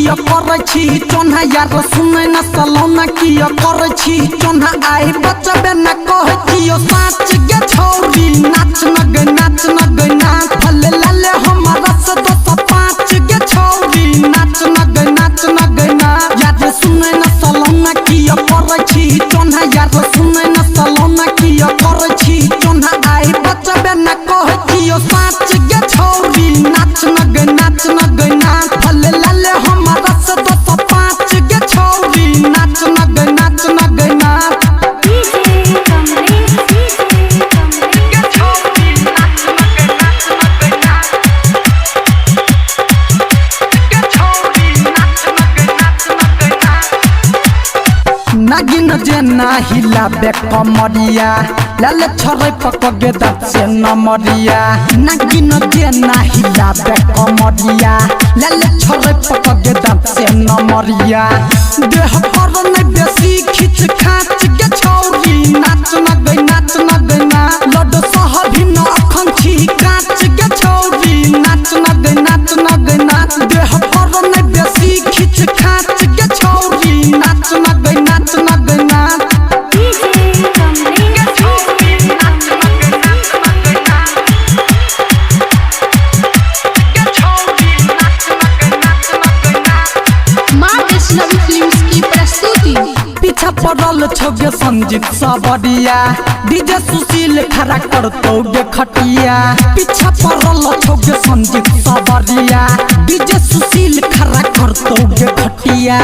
किया कर छी चोन्हा यार सुने न सलोना किया कर छी चोन्हा आई बचबे न कह कियो साच गे छौरी नाच न गे ना भले लाले हमारा से 205 गे छौरी नाच न गे ना यार सुने न सलोना किया कर छी चोन्हा यार सुने न सलोना किया कर छी चोन्हा आई बचबे न कह कियो साच गे छौरी नाच न गे ना भले लाले हमारा से 205 गे छौरी नाच न गे ना नागिन जेना हिलाबे कमरिया लाले छोरे पकगे दाँत से नमरिया नागिन जेना हिलाबे कमरिया लाले छोरे पकगे दाँत से नमरिया देह पर न बेसी खिच खाच गे छौरी नाच न गे ना लड सहभी न अखन छी काच गे छौरी नाच न गे ना देह पर न बेसी खिच खाच गे छौरी नाच न गे ना पीछा पड़ल छोगे संजीत सबरिया डीजे सुशील खड़ा करतौगे खटिया पीछा पड़ल छोगे संजीत सबरिया डीजे सुशील खड़ा करतौगे खटिया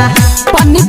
पानी